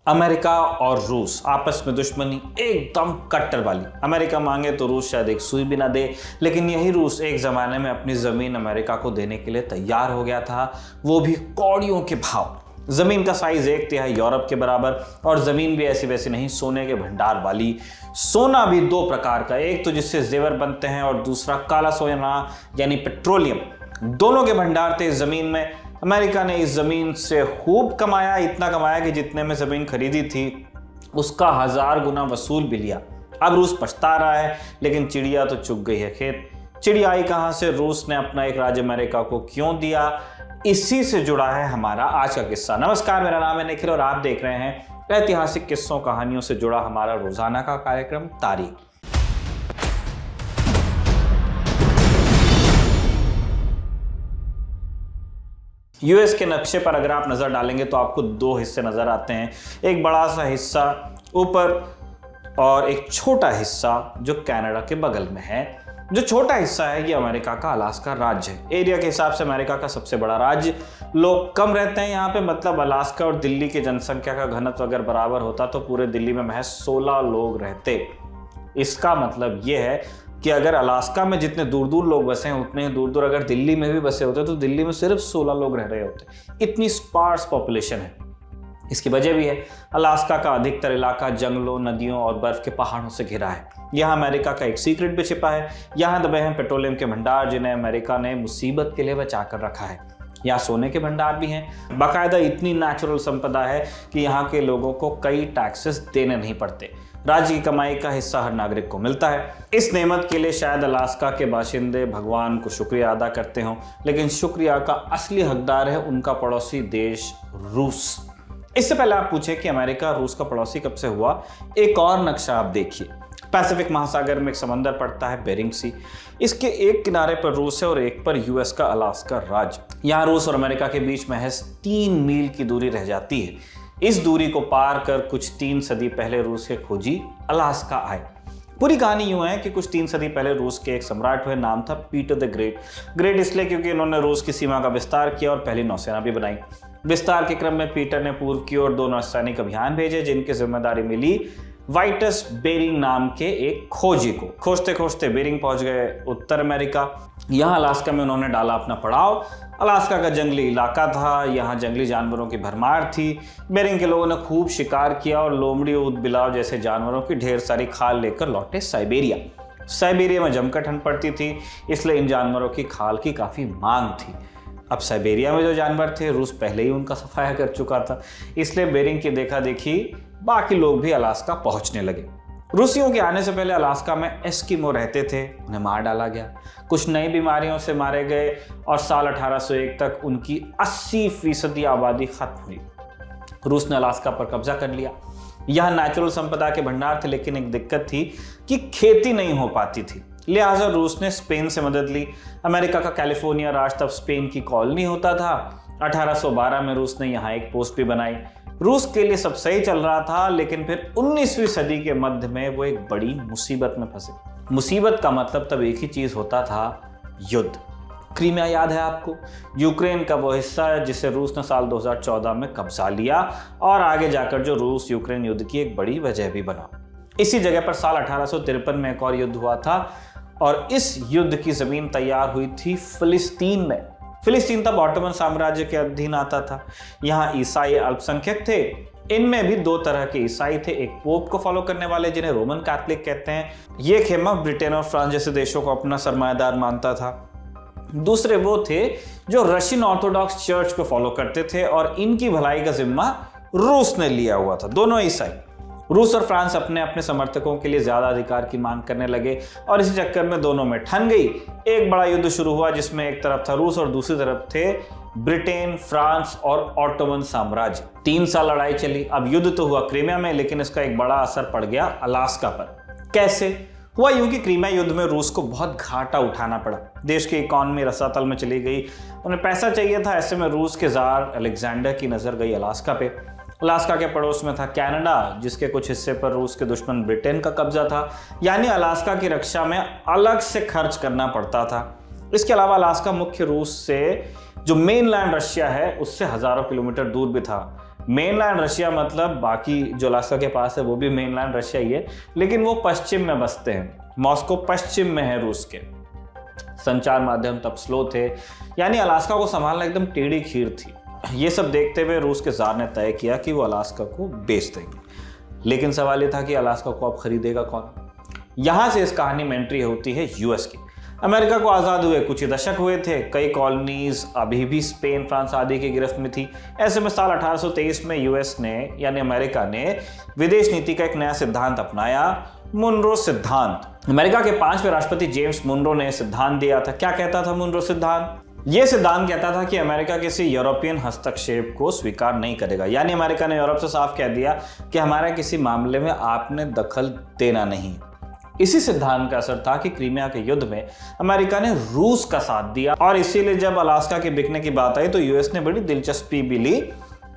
America और रूस आपस में दुश्मनी एकदम कट्टर वाली। अमेरिका मांगे तो रूस शायद एक सुई भी ना दे, लेकिन यही रूस एक ज़माने में अपनी ज़मीन अमेरिका को देने के लिए तैयार हो गया था, वो भी कौड़ियों के भाव। ज़मीन का साइज़ 1/3 यूरोप के बराबर, और ज़मीन भी ऐसी वैसी नहीं, सोने के भंडार वाली। सोना भी दो प्रकार का, एक तो जिससे जेवर बनते हैं और दूसरा काला सोना यानी पेट्रोलियम। दोनों के भंडार थे इस ज़मीन में। अमेरिका ने इस ज़मीन से खूब कमाया, इतना कमाया कि जितने में ज़मीन खरीदी थी उसका 1000 गुना वसूल भी लिया। अब रूस पछता रहा है, लेकिन चिड़िया तो चुग गई है खेत। चिड़िया आई कहाँ से, रूस ने अपना एक राज्य अमेरिका को क्यों दिया, इसी से जुड़ा है हमारा आज का किस्सा। नमस्कार, मेरा नाम है निखिल और आप देख रहे हैं ऐतिहासिक किस्सों कहानियों से जुड़ा हमारा रोजाना का कार्यक्रम तारीख। यूएस के नक्शे पर अगर आप नजर डालेंगे तो आपको दो हिस्से नजर आते हैं, एक बड़ा सा हिस्सा ऊपर और एक छोटा हिस्सा जो कनाडा के बगल में है। जो छोटा हिस्सा है ये अमेरिका का अलास्का राज्य है। एरिया के हिसाब से अमेरिका का सबसे बड़ा राज्य। लोग कम रहते हैं यहाँ पे, मतलब अलास्का और दिल्ली की जनसंख्या का घनत्व अगर बराबर होता तो पूरे दिल्ली में महज 16 लोग रहते। इसका मतलब ये है कि अगर अलास्का में जितने दूर दूर लोग बसे हैं उतने ही दूर दूर अगर दिल्ली में भी बसे होते तो दिल्ली में सिर्फ 16 लोग रह रहे होते। इतनी स्पार्स पॉपुलेशन है। इसकी वजह भी है, अलास्का का अधिकतर इलाका जंगलों, नदियों और बर्फ के पहाड़ों से घिरा है। यहाँ अमेरिका का एक सीक्रेट भी छिपा है। यहाँ दबे हैं पेट्रोलियम के भंडार, जिन्हें अमेरिका ने मुसीबत के लिए बचा कर रखा है। यहाँ सोने के भंडार भी हैं। बाकायदा इतनी नेचुरल संपदा है कि यहाँ के लोगों को कई टैक्सेस देने नहीं पड़ते। राज्य की कमाई का हिस्सा हर नागरिक को मिलता है। इस नेमत के लिए शायद अलास्का के बाशिंदे भगवान को शुक्रिया अदा करते हों, लेकिन शुक्रिया का असली हकदार है उनका पड़ोसी देश रूस। इससे पहले आप पूछे कि अमेरिका रूस का पड़ोसी कब से हुआ, एक और नक्शा आप देखिए। पैसिफिक महासागर में एक समंदर पड़ता है, बेरिंग सी। इसके एक किनारे पर रूस है और एक पर यूएस का अलास्का राज्य। यहाँ रूस और अमेरिका के बीच महज 3 मील की दूरी रह जाती है। इस दूरी को पार कर कुछ 3 सदी पहले रूस के खोजी अलास्का आए। पूरी कहानी यूं है कि कुछ 3 सदी पहले रूस के एक सम्राट हुए, नाम था पीटर द ग्रेट। ग्रेट इसलिए क्योंकि इन्होंने रूस की सीमा का विस्तार किया और पहली नौसेना भी बनाई। विस्तार के क्रम में पीटर ने पूर्व की ओर 2 नौसैनिक अभियान भेजे, जिनकी जिम्मेदारी मिली वाइटस बेरिंग नाम के एक खोजी को। खोजते खोजते बेरिंग पहुंच गए उत्तर अमेरिका। यहाँ अलास्का में उन्होंने डाला अपना पड़ाव। अलास्का का जंगली इलाका था, यहाँ जंगली जानवरों की भरमार थी। बेरिंग के लोगों ने खूब शिकार किया और लोमड़ी, ऊद बिलाव जैसे जानवरों की ढेर सारी खाल लेकर लौटे साइबेरिया। साइबेरिया में जमकर ठंड पड़ती थी, इसलिए इन जानवरों की खाल की काफ़ी मांग थी। अब साइबेरिया में जो जानवर थे रूस पहले ही उनका सफाया कर चुका था, इसलिए बेरिंग की देखा देखी बाकी लोग भी अलास्का पहुंचने लगे। रूसियों के आने से पहले अलास्का में एस्किमो रहते थे, उन्हें मार डाला गया। कुछ नई बीमारियों से मारे गए और साल 1801 तक उनकी 80% आबादी खत्म हुई। रूस ने अलास्का पर कब्जा कर लिया। यहाँ नेचुरल संपदा के भंडार थे, लेकिन एक दिक्कत थी कि खेती नहीं हो पाती थी। लिहाजा रूस ने स्पेन से मदद ली। अमेरिका का कैलिफोर्निया राज्य तब स्पेन की कॉलोनी होता था। 1812 में रूस ने यहाँ एक पोस्ट भी बनाई। रूस के लिए सब सही चल रहा था, लेकिन फिर 19वीं सदी के मध्य में वो एक बड़ी मुसीबत में फंसे। मुसीबत का मतलब तब एक ही चीज होता था, युद्ध। क्रीमिया याद है आपको? यूक्रेन का वो हिस्सा है जिसे रूस ने साल 2014 में कब्जा लिया और आगे जाकर जो रूस यूक्रेन युद्ध की एक बड़ी वजह भी बना। इसी जगह पर साल 1853 में एक और युद्ध हुआ था और इस युद्ध की जमीन तैयार हुई थी फिलिस्तीन में। फिलिस्तीन तब ऑटोमन साम्राज्य के अधीन आता था। यहाँ ईसाई अल्पसंख्यक थे। इनमें भी 2 तरह के ईसाई थे, एक पोप को फॉलो करने वाले जिन्हें रोमन कैथोलिक कहते हैं। ये खेमा ब्रिटेन और फ्रांस जैसे देशों को अपना सरमायादार मानता था। दूसरे वो थे जो रशियन ऑर्थोडॉक्स चर्च को फॉलो करते थे और इनकी भलाई का जिम्मा रूस ने लिया हुआ था। दोनों ईसाई। रूस और फ्रांस अपने अपने समर्थकों के लिए ज्यादा अधिकार की मांग करने लगे और इसी चक्कर में दोनों में ठन गई। एक बड़ा युद्ध शुरू हुआ जिसमें एक तरफ था रूस और दूसरी तरफ थे ब्रिटेन, फ्रांस और ऑटोमन साम्राज्य। 3 साल लड़ाई चली। अब युद्ध तो हुआ क्रीमिया में, लेकिन इसका एक बड़ा असर पड़ गया अलास्का पर। कैसे हुआ? यूं कि क्रीमिया युद्ध में रूस को बहुत घाटा उठाना पड़ा। देश की इकॉनमी रसातल में चली गई। उन्हें पैसा चाहिए था। ऐसे में रूस के जार अलेक्जेंडर की नजर गई अलास्का पे। अलास्का के पड़ोस में था कनाडा, जिसके कुछ हिस्से पर रूस के दुश्मन ब्रिटेन का कब्जा था। यानी अलास्का की रक्षा में अलग से खर्च करना पड़ता था। इसके अलावा अलास्का मुख्य रूस से जो मेनलैंड रशिया है उससे हजारों किलोमीटर दूर भी था। मेनलैंड रशिया मतलब बाकी जो अलास्का के पास है वो भी मेनलैंड रशिया ही है, लेकिन वो पश्चिम में बसते हैं। मॉस्को पश्चिम में है रूस के। संचार माध्यम तब स्लो थे, यानी अलास्का को संभालना एकदम टेढ़ी खीर थी। ये सब देखते हुए रूस के जार ने तय किया कि वो अलास्का को बेच देंगे। लेकिन सवाल ये था कि अलास्का को अब खरीदेगा कौन। यहां से इस कहानी में एंट्री होती है यूएस की। अमेरिका को आज़ाद हुए कुछ ही दशक हुए थे, कई कॉलोनीज अभी भी स्पेन, फ्रांस आदि की गिरफ्त में थी। ऐसे में साल 1823 में यूएस ने यानी अमेरिका ने विदेश नीति का एक नया सिद्धांत अपनाया, मुनरो सिद्धांत। अमेरिका के 5वें राष्ट्रपति जेम्स मुनरो ने सिद्धांत दिया था। क्या कहता था मुनरो सिद्धांत? यह सिद्धांत कहता था कि अमेरिका किसी यूरोपियन हस्तक्षेप को स्वीकार नहीं करेगा। यानी अमेरिका ने यूरोप से साफ कह दिया कि हमारा किसी मामले में आपने दखल देना नहीं। इसी सिद्धांत का असर था कि क्रीमिया के युद्ध में अमेरिका ने रूस का साथ दिया, और इसीलिए जब अलास्का के बिकने की बात आई तो यूएस ने बड़ी दिलचस्पी भी ली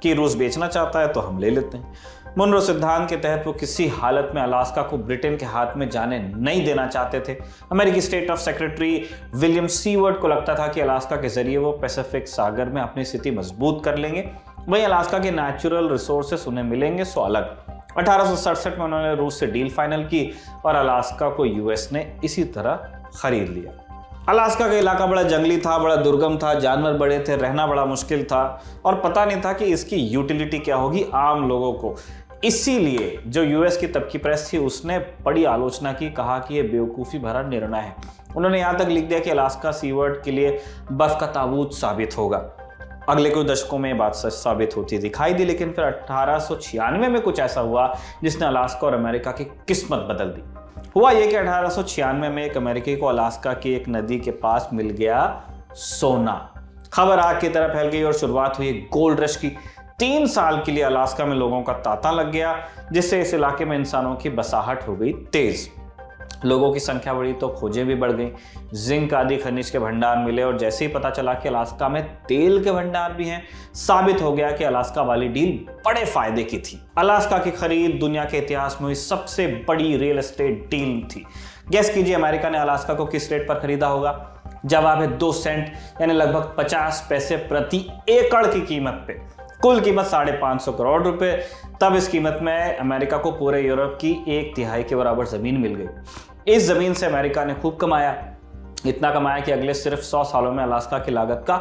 कि रूस बेचना चाहता है तो हम ले लेते हैं। मुनरो सिद्धांत के तहत वो किसी हालत में अलास्का को ब्रिटेन के हाथ में जाने नहीं देना चाहते थे। अमेरिकी state of secretary William sievert को लगता था कि अलास्का के जरिए वो पैसिफिक सागर में अपनी स्थिति मजबूत कर लेंगे। वहीं अलास्का के नेचुरल रिसोर्सेस उन्हें मिलेंगे सो अलग। 1867 में उन्होंने रूस से डील फाइनल की और अलास्का को यूएस ने इसी तरह खरीद लिया। अलास्का का इलाका बड़ा जंगली था, बड़ा दुर्गम था, जानवर बड़े थे, रहना बड़ा मुश्किल था और पता नहीं था कि इसकी यूटिलिटी क्या होगी आम लोगों को। इसीलिए जो यूएस की तब की प्रेस थी उसने बड़ी आलोचना की, कहा कि यह बेवकूफ़ी भरा निर्णय है। उन्होंने यहाँ तक लिख दिया कि अलास्का सीवर्ट के लिए बर्फ का ताबूत साबित होगा। अगले कुछ दशकों में बात सच साबित होती दिखाई दी, लेकिन फिर 1896 में कुछ ऐसा हुआ जिसने अलास्का और अमेरिका की किस्मत बदल दी। हुआ यह कि 1896 में एक अमेरिकी को अलास्का की एक नदी के पास मिल गया सोना। खबर आग की तरह फैल गई और शुरुआत हुई गोल्ड रश की। 3 साल के लिए अलास्का में लोगों का तांता लग गया, जिससे इस इलाके में इंसानों की बसाहट हो गई तेज। लोगों की संख्या बढ़ी तो खोजें भी बढ़ गई। जिंक आदि खनिज के भंडार मिले और जैसे ही पता चला कि अलास्का में तेल के भंडार भी हैं, साबित हो गया कि अलास्का वाली डील बड़े फायदे की थी। अलास्का की खरीद दुनिया के इतिहास में हुई सबसे बड़ी रियल एस्टेट डील थी। गेस कीजिए अमेरिका ने अलास्का को किस रेट पर खरीदा होगा? जवाब है 2 सेंट, यानी लगभग 50 पैसे प्रति एकड़ की कीमत पे। कुल कीमत 550 करोड़ रुपए। तब इस कीमत में अमेरिका को पूरे यूरोप की 1/3 के बराबर जमीन मिल गई। इस जमीन से अमेरिका ने खूब कमाया, इतना कमाया कि अगले सिर्फ 100 सालों में अलास्का की लागत का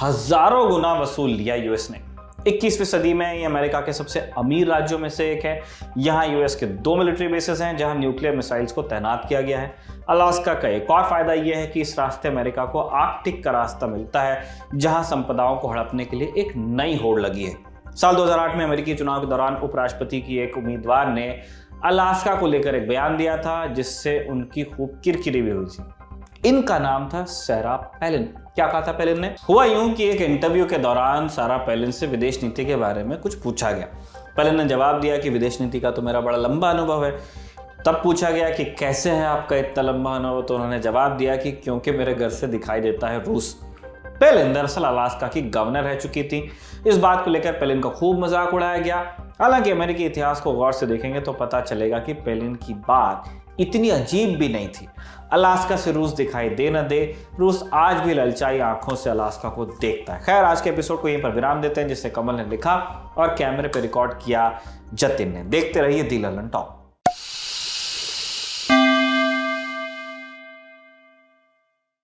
हजारों गुना वसूल लिया यूएस ने। 21वीं सदी में ये अमेरिका के सबसे अमीर राज्यों में से एक है। यहाँ यूएस के 2 मिलिट्री बेसेस हैं जहाँ न्यूक्लियर मिसाइल्स को तैनात किया गया है। अलास्का का एक और फायदा यह है कि इस रास्ते अमेरिका को आर्कटिक का रास्ता मिलता है, जहां संपदाओं को हड़पने के लिए एक नई होड़ लगी है। साल 2008 में अमेरिकी चुनाव के दौरान उपराष्ट्रपति की एक उम्मीदवार ने अलास्का को लेकर एक बयान दिया था, जिससे उनकी खूब किरकिरी भी हुई थी। इनका नाम था सारा पैलिन। क्या कहा था पैलिन ने? हुआ यूं कि एक इंटरव्यू के दौरान सारा पैलिन से विदेश नीति के बारे में कुछ पूछा गया। पैलिन ने जवाब दिया कि विदेश नीति का तो मेरा बड़ा लंबा अनुभव है। तब पूछा गया कि कैसे है आपका इतना लंबा अनुभव, तो उन्होंने जवाब दिया कि क्योंकि मेरे घर से दिखाई देता है रूस। पैलिन दरअसल अलास्का की गवर्नर रह चुकी थी। इस बात को लेकर पैलिन का खूब मजाक उड़ाया गया। हालांकि अमेरिकी इतिहास को गौर से देखेंगे तो पता चलेगा कि पैलिन की बात इतनी अजीब भी नहीं थी। अलास्का से रूस दिखाई दे न दे, रूस आज भी ललचाई आंखों से अलास्का को देखता है। खैर, आज के एपिसोड को यहीं पर विराम देते हैं, जिसे कमल ने लिखा और कैमरे पर रिकॉर्ड किया जतिन ने। देखते रहिए दी ललन टॉक।